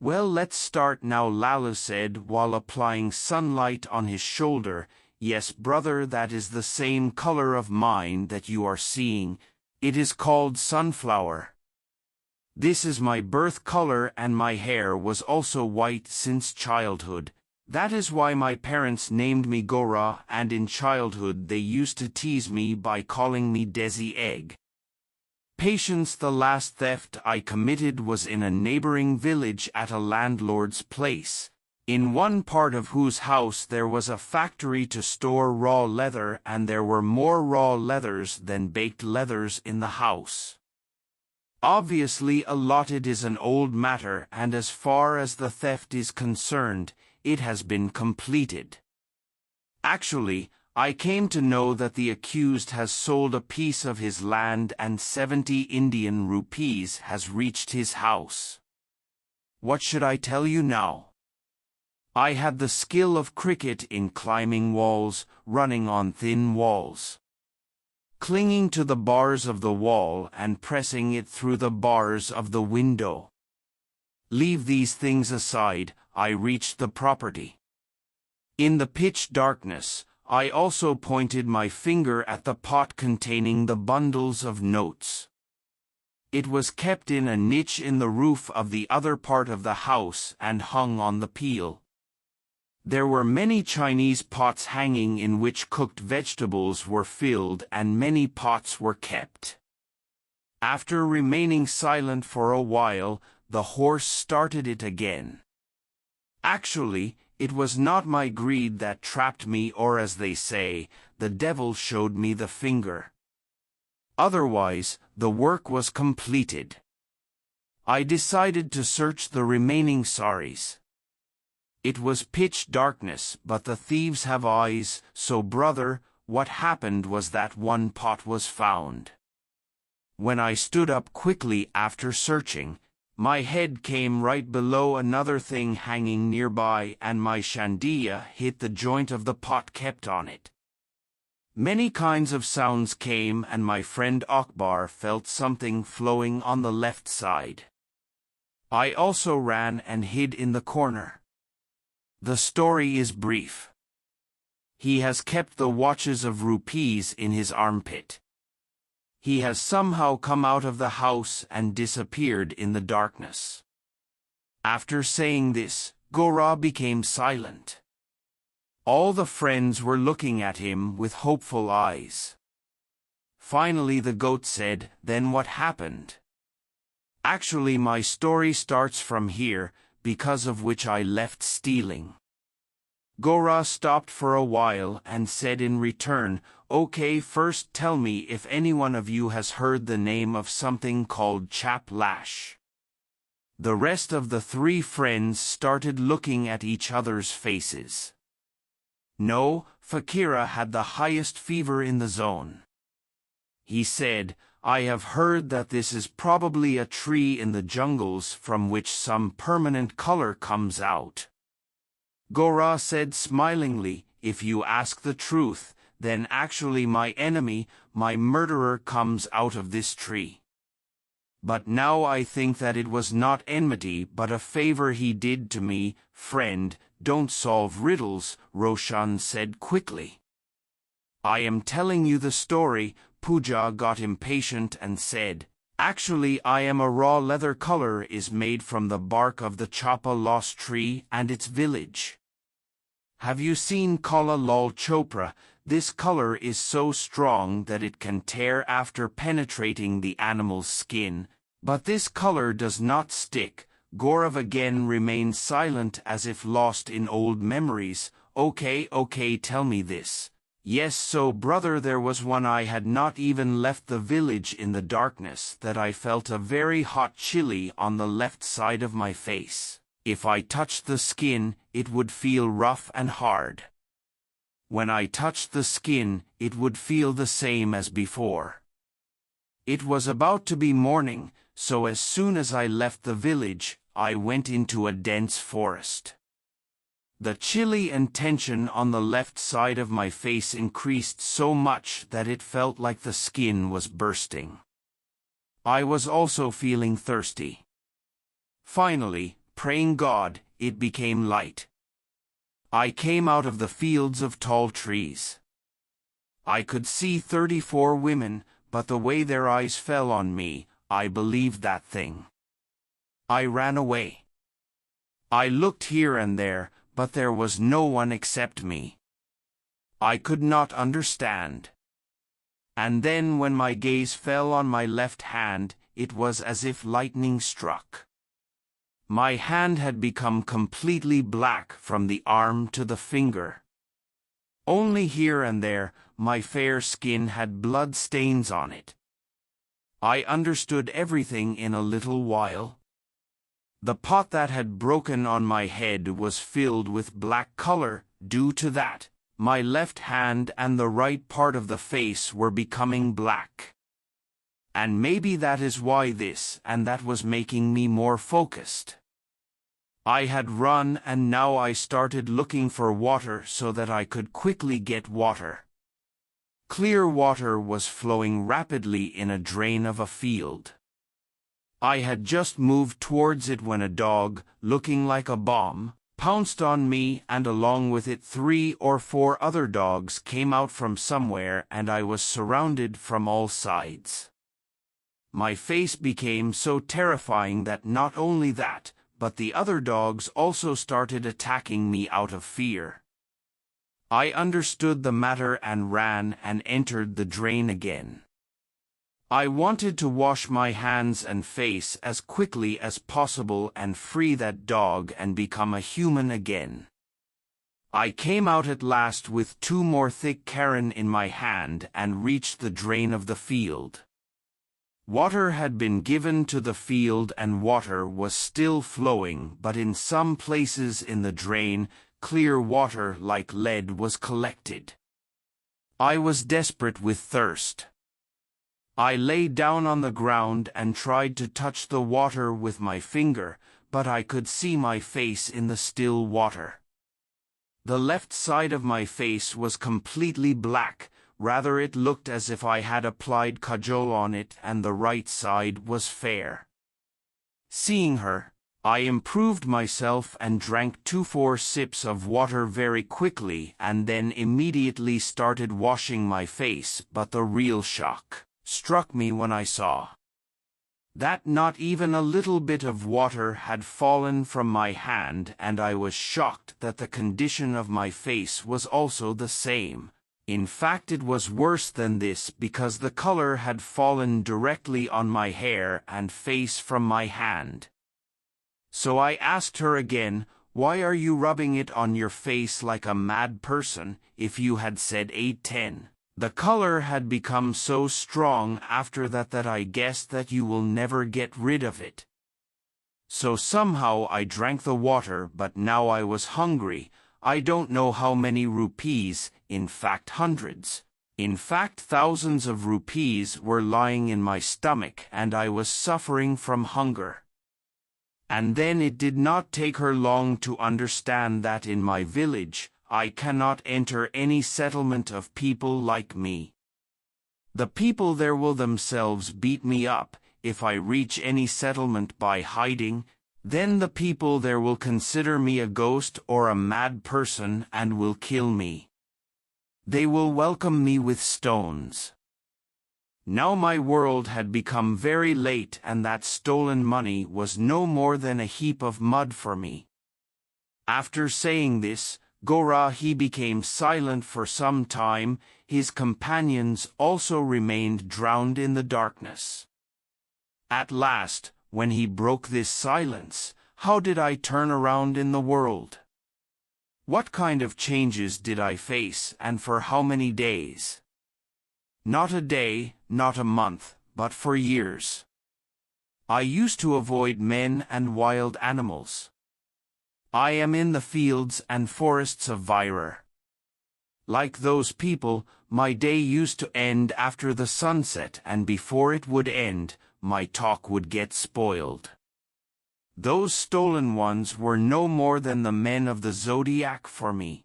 "Well, let's start now," Lala said while applying sunlight on his shoulder. "Yes, brother, that is the same color of mine that you are seeing. It is called sunflower. This is my birth color, and my hair was also white since childhood. That is why my parents named me Gora, and in childhood they used to tease me by calling me Desi Egg. Patience, the last theft I committed was in a neighboring village at a landlord's place, in one part of whose house there was a factory to store raw leather, and there were more raw leathers than baked leathers in the house. Obviously, a lot it is an old matter, and as far as the theft is concerned, it has been completed. Actually, I came to know that the accused has sold a piece of his land and 70 Indian rupees has reached his house. What should I tell you now? I had the skill of cricket in climbing walls, running on thin walls, clinging to the bars of the wall and pressing it through the bars of the window. Leave these things aside, I reached the property. In the pitch darkness, I also pointed my finger at the pot containing the bundles of notes. It was kept in a niche in the roof of the other part of the house and hung on the peel. There were many Chinese pots hanging in which cooked vegetables were filled, and many pots were kept. After remaining silent for a while, the horse started it again. Actually, it was not my greed that trapped me, or as they say, the devil showed me the finger. Otherwise, the work was completed. I decided to search the remaining saris. It was pitch darkness, but the thieves have eyes, so brother, what happened was that one pot was found. When I stood up quickly after searching, my head came right below another thing hanging nearby, and my shandia hit the joint of the pot kept on it. Many kinds of sounds came, and my friend Akbar felt something flowing on the left side. I also ran and hid in the corner. The story is brief. He has kept the watches of rupees in his armpit. He has somehow come out of the house and disappeared in the darkness. After saying this, Gora became silent. All the friends were looking at him with hopeful eyes. Finally the goat said, "Then what happened?" Actually, my story starts from here, because of which I left stealing. Gora stopped for a while and said in return, "Okay, first tell me if any one of you has heard the name of something called chap lash." The rest of the three friends started looking at each other's faces. No, Fakira had the highest fever in the zone. He said, "I have heard that this is probably a tree in the jungles from which some permanent color comes out." Gora said smilingly, "If you ask the truth, then actually my enemy, my murderer, comes out of this tree. But now I think that it was not enmity but a favor he did to me." "Friend, don't solve riddles," Roshan said quickly. "I am telling you the story." Pooja got impatient and said, "Actually, I am a raw leather color is made from the bark of the Chapa lost tree and its village. Have you seen Kala Lal Chopra? This color is so strong that it can tear after penetrating the animal's skin, but this color does not stick." Gaurav again remained silent as if lost in old memories. Okay, tell me this." "Yes, so brother, there was one I had not even left the village in the darkness that I felt a very hot chili on the left side of my face. If I touched the skin, it would feel rough and hard. When I touched the skin, it would feel the same as before. It was about to be morning, so as soon as I left the village, I went into a dense forest. The chilly and tension on the left side of my face increased so much that it felt like the skin was bursting. I was also feeling thirsty. Finally, praying God, it became light. I came out of the fields of tall trees. I could see 34 women, but the way their eyes fell on me, I believed that thing. I ran away. I looked here and there, but there was no one except me. I could not understand. And then when my gaze fell on my left hand, it was as if lightning struck. My hand had become completely black from the arm to the finger. Only here and there, my fair skin had blood stains on it. I understood everything in a little while. The pot that had broken on my head was filled with black color. Due to that, my left hand and the right part of the face were becoming black. And maybe that is why this and that was making me more focused. I had run and now I started looking for water so that I could quickly get water. Clear water was flowing rapidly in a drain of a field. I had just moved towards it when a dog, looking like a bomb, pounced on me, and along with it 3 or 4 other dogs came out from somewhere, and I was surrounded from all sides. My face became so terrifying that not only that, but the other dogs also started attacking me out of fear. I understood the matter and ran and entered the drain again. I wanted to wash my hands and face as quickly as possible and free that dog and become a human again. I came out at last with 2 more thick Karen in my hand and reached the drain of the field. Water had been given to the field and water was still flowing, but in some places in the drain, clear water like lead was collected. I was desperate with thirst. I lay down on the ground and tried to touch the water with my finger, but I could see my face in the still water. The left side of my face was completely black. Rather, it looked as if I had applied kajal on it, and the right side was fair. Seeing her, I improved myself and drank 2 sips of water very quickly and then immediately started washing my face, but the real shock struck me when I saw that not even a little bit of water had fallen from my hand, and I was shocked that the condition of my face was also the same. In fact, it was worse than this because the color had fallen directly on my hair and face from my hand. So I asked her again, "Why are you rubbing it on your face like a mad person if you had said 8:10? The color had become so strong after that that I guessed that you will never get rid of it." So somehow I drank the water, but now I was hungry. I don't know how many rupees, in fact hundreds, in fact thousands of rupees were lying in my stomach, and I was suffering from hunger. And then it did not take her long to understand that in my village, I cannot enter any settlement of people like me. The people there will themselves beat me up. If I reach any settlement by hiding, then the people there will consider me a ghost or a mad person and will kill me. They will welcome me with stones. Now my world had become very late, and that stolen money was no more than a heap of mud for me. After saying this, Gorahi became silent for some time. His companions also remained drowned in the darkness. At last, when he broke this silence, how did I turn around in the world? What kind of changes did I face, and for how many days? Not a day, not a month, but for years. I used to avoid men and wild animals. I am in the fields and forests of Virar. Like those people, my day used to end after the sunset, and before it would end, my talk would get spoiled. Those stolen ones were no more than the men of the zodiac for me.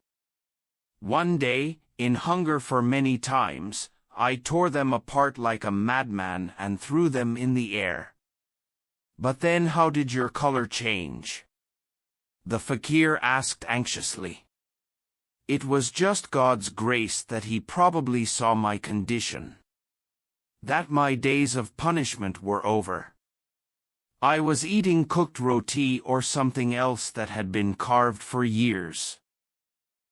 One day, in hunger for many times, I tore them apart like a madman and threw them in the air. But then how did your color change? The fakir asked anxiously. It was just God's grace that he probably saw my condition. That my days of punishment were over. I was eating cooked roti or something else that had been carved for years.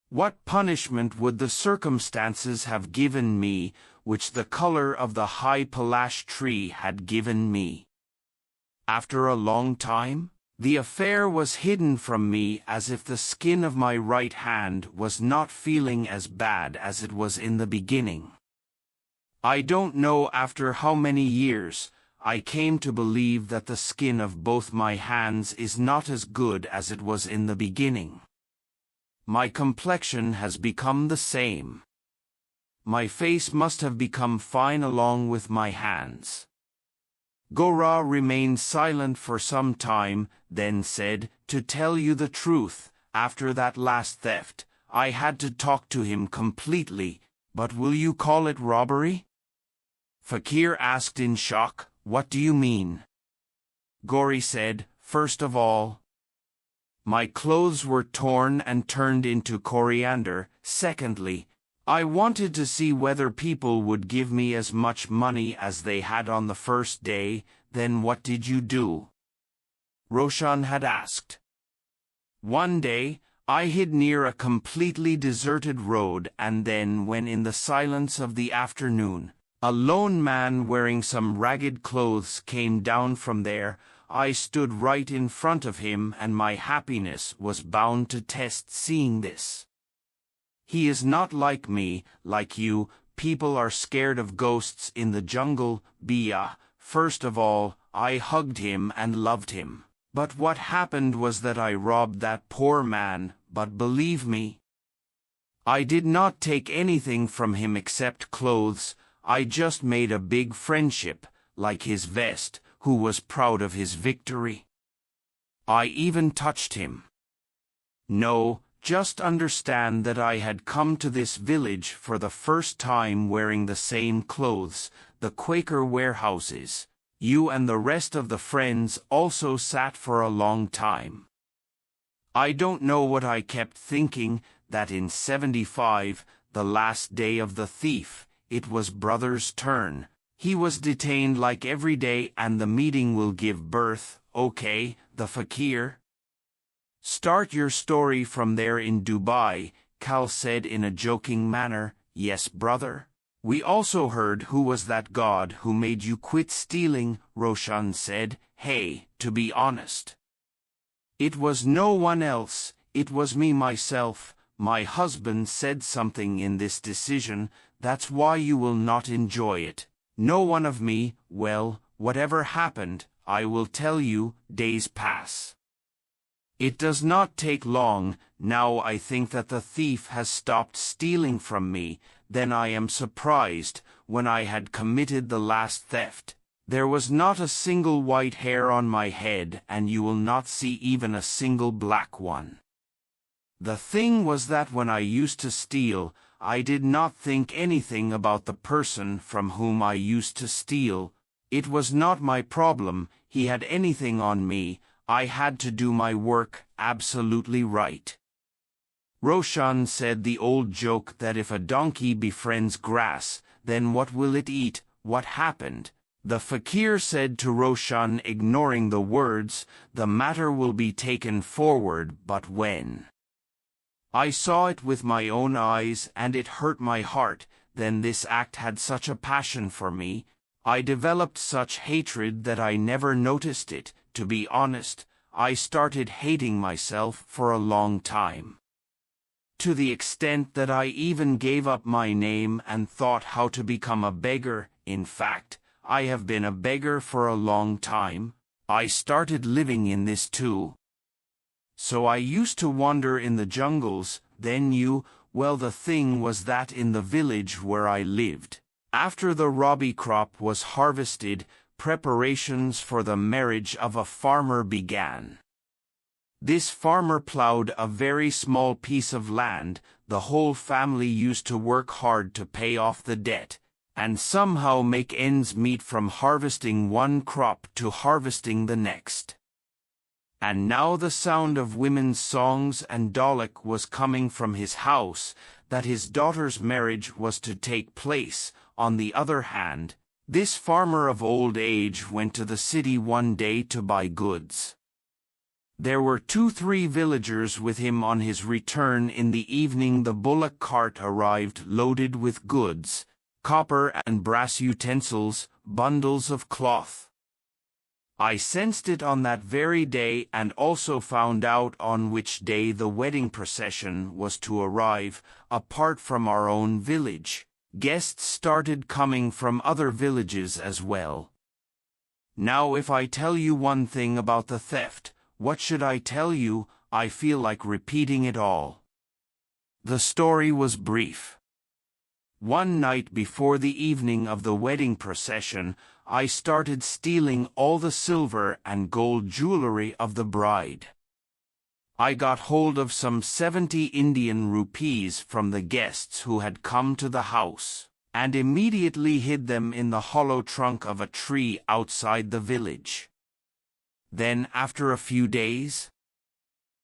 What punishment would the circumstances have given me, which the color of the high palash tree had given me? After a long time, the affair was hidden from me as if the skin of my right hand was not feeling as bad as it was in the beginning. I don't know after how many years, I came to believe that the skin of both my hands is not as good as it was in the beginning. My complexion has become the same. My face must have become fine along with my hands. Gora remained silent for some time, then said, "To tell you the truth, after that last theft, I had to talk to him completely, but will you call it robbery?" Fakir asked in shock, "What do you mean?" Gori said, "First of all, my clothes were torn and turned into coriander. Secondly, I wanted to see whether people would give me as much money as they had on the first day." "Then what did you do?" Roshan had asked. "One day, I hid near a completely deserted road, and then when in the silence of the afternoon, a lone man wearing some ragged clothes came down from there, I stood right in front of him, and my happiness was bound to test seeing this. He is not like me, like you. People are scared of ghosts in the jungle, Bia. First of all, I hugged him and loved him. But what happened was that I robbed that poor man, but believe me, I did not take anything from him except clothes. I just made a big friendship, like his vest, who was proud of his victory. I even touched him. No, just understand that I had come to this village for the first time wearing the same clothes, the Quaker warehouses. You and the rest of the friends also sat for a long time. I don't know what I kept thinking, that in 75, the last day of the thief, it was brother's turn. He was detained like every day, and the meeting will give birth, okay, the fakir. Start your story from there in Dubai, Cal said in a joking manner. Yes, brother. We also heard who was that god who made you quit stealing, Roshan said. Hey, to be honest, it was no one else, it was me myself. My husband said something in this decision, that's why you will not enjoy it. No one of me, well, whatever happened, I will tell you. Days pass. It does not take long. Now I think that the thief has stopped stealing from me. Then I am surprised. When I had committed the last theft, there was not a single white hair on my head, and you will not see even a single black one. The thing was that when I used to steal, I did not think anything about the person from whom I used to steal. It was not my problem he had anything on me. I had to do my work absolutely right. Roshan said the old joke that if a donkey befriends grass, then what will it eat? What happened? The fakir said to Roshan, ignoring the words, the matter will be taken forward, but when? I saw it with my own eyes, and it hurt my heart. Then this act had such a passion for me. I developed such hatred that I never noticed it. To be honest, I started hating myself for a long time. To the extent that I even gave up my name and thought how to become a beggar. In fact, I have been a beggar for a long time. I started living in this too. So I used to wander in the jungles. Then well, the thing was that in the village where I lived, after the rabi crop was harvested, preparations for the marriage of a farmer began. This farmer plowed a very small piece of land. The whole family used to work hard to pay off the debt, and somehow make ends meet from harvesting one crop to harvesting the next. And now the sound of women's songs and Dalek was coming from his house, that his daughter's marriage was to take place. On the other hand, this farmer of old age went to the city one day to buy goods. There were 2-3 villagers with him on his return. In the evening the bullock cart arrived loaded with goods, copper and brass utensils, bundles of cloth. I sensed it on that very day, and also found out on which day the wedding procession was to arrive, apart from our own village. Guests started coming from other villages as well. Now if I tell you one thing about the theft, what should I tell you? I feel like repeating it all. The story was brief. One night before the evening of the wedding procession, I started stealing all the silver and gold jewelry of the bride. I got hold of some 70 Indian rupees from the guests who had come to the house, and immediately hid them in the hollow trunk of a tree outside the village. Then, after a few days,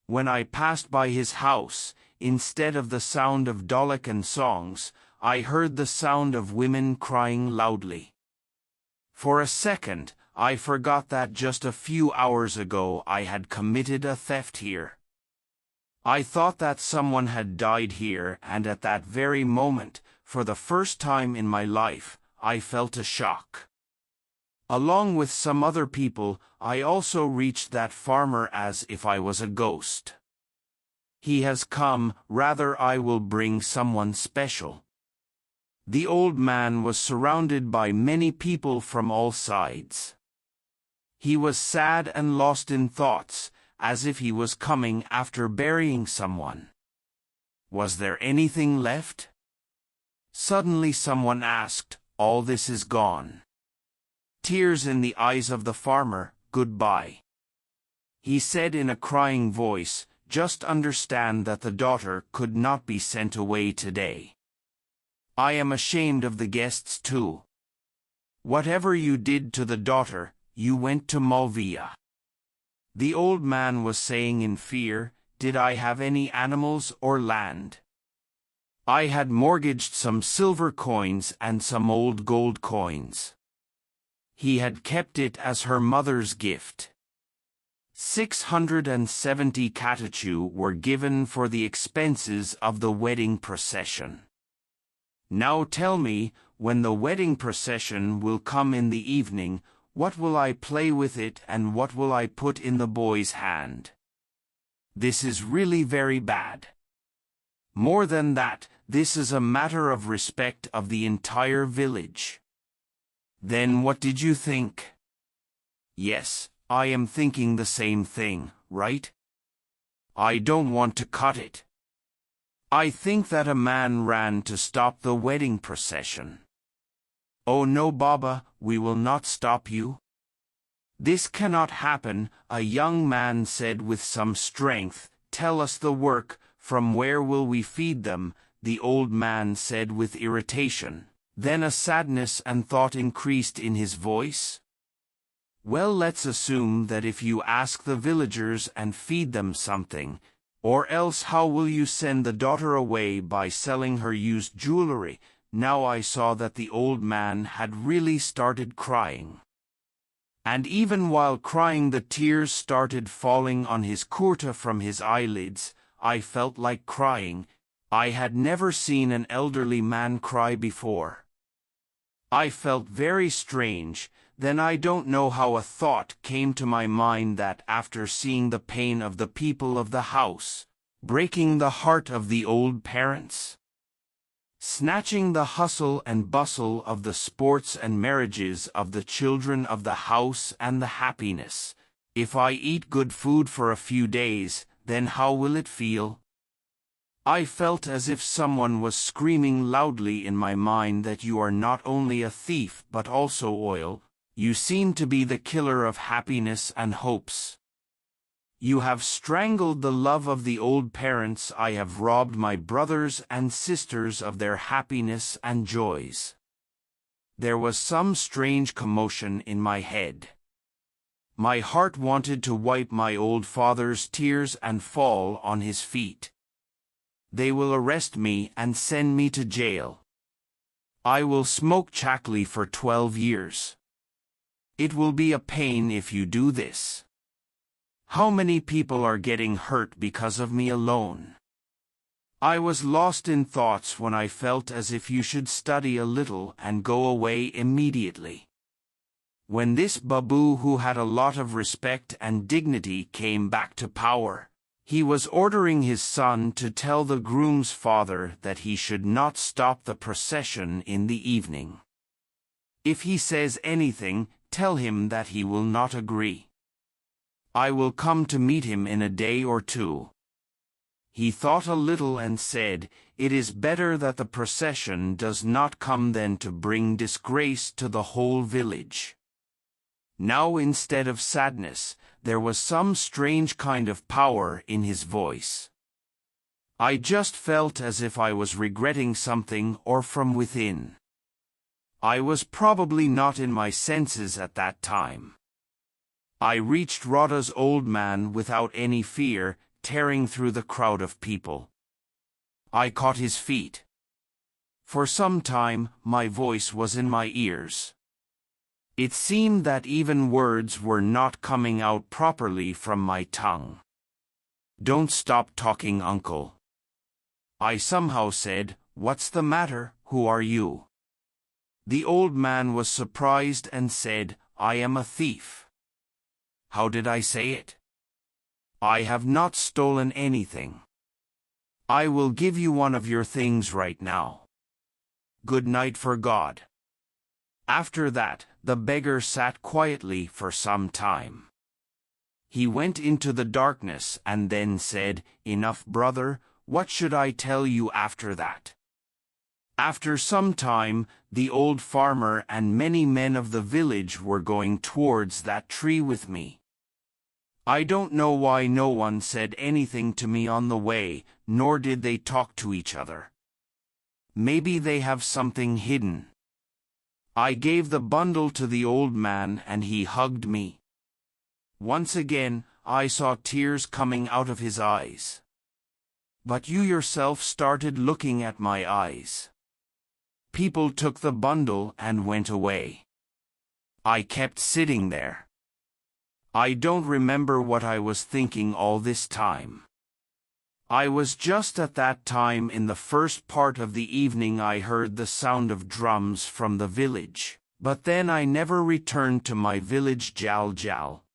when I passed by his house, instead of the sound of dholak and songs, I heard the sound of women crying loudly. For a second, I forgot that just a few hours ago I had committed a theft here. I thought that someone had died here, and at that very moment, for the first time in my life, I felt a shock. Along with some other people, I also reached that farmer as if I was a ghost. He has come, rather I will bring someone special. The old man was surrounded by many people from all sides. He was sad and lost in thoughts, as if he was coming after burying someone. Was there anything left? Suddenly someone asked, "All this is gone." Tears in the eyes of the farmer, "Goodbye." He said in a crying voice, "Just understand that the daughter could not be sent away today. I am ashamed of the guests too. Whatever you did to the daughter, you went to Malviya." The old man was saying in fear, "Did I have any animals or land? I had mortgaged some silver coins and some old gold coins." He had kept it as her mother's gift. 670 katachu were given for the expenses of the wedding procession. Now tell me, when the wedding procession will come in the evening, what will I play with it and what will I put in the boy's hand? This is really very bad. More than that, this is a matter of respect of the entire village. Then what did you think? Yes, I am thinking the same thing, right? I don't want to cut it. I think that a man ran to stop the wedding procession. "Oh no, Baba, we will not stop you. This cannot happen," a young man said with some strength. "Tell us the work, from where will we feed them?" the old man said with irritation. Then a sadness and thought increased in his voice. "Well, let's assume that if you ask the villagers and feed them something, or else how will you send the daughter away by selling her used jewelry?" Now I saw that the old man had really started crying. And even while crying the tears started falling on his kurta from his eyelids. I felt like crying. I had never seen an elderly man cry before. I felt very strange. Then I don't know how a thought came to my mind that after seeing the pain of the people of the house, breaking the heart of the old parents, snatching the hustle and bustle of the sports and marriages of the children of the house and the happiness, if I eat good food for a few days, then how will it feel? I felt as if someone was screaming loudly in my mind that you are not only a thief but also oil. You seem to be the killer of happiness and hopes. You have strangled the love of the old parents. I have robbed my brothers and sisters of their happiness and joys. There was some strange commotion in my head. My heart wanted to wipe my old father's tears and fall on his feet. They will arrest me and send me to jail. I will smoke chakli for 12 years. It will be a pain if you do this. How many people are getting hurt because of me alone? I was lost in thoughts when I felt as if you should study a little and go away immediately. When this Babu who had a lot of respect and dignity came back to power, He was ordering his son to tell the groom's father that he should not stop the procession in the evening. If he says anything, tell him that he will not agree. I will come to meet him in a day or two. He thought a little and said, "It is better that the procession does not come than to bring disgrace to the whole village." Now instead of sadness, there was some strange kind of power in his voice. I just felt as if I was regretting something or from within. I was probably not in my senses at that time. I reached Rhoda's old man without any fear, tearing through the crowd of people. I caught his feet. For some time, my voice was in my ears. It seemed that even words were not coming out properly from my tongue. "Don't stop talking, uncle." I somehow said, "What's the matter? Who are you?" The old man was surprised and said, "I am a thief." How did I say it? "I have not stolen anything. I will give you one of your things right now. Good night for God." After that, the beggar sat quietly for some time. He went into the darkness and then said, "Enough, brother, what should I tell you after that?" After some time, the old farmer and many men of the village were going towards that tree with me. I don't know why no one said anything to me on the way, nor did they talk to each other. Maybe they have something hidden. I gave the bundle to the old man and he hugged me. Once again, I saw tears coming out of his eyes. But you yourself started looking at my eyes. People took the bundle and went away. I kept sitting there. I don't remember what I was thinking all this time. I was just at that time in the first part of the evening I heard the sound of drums from the village, but then I never returned to my village Jal Jal.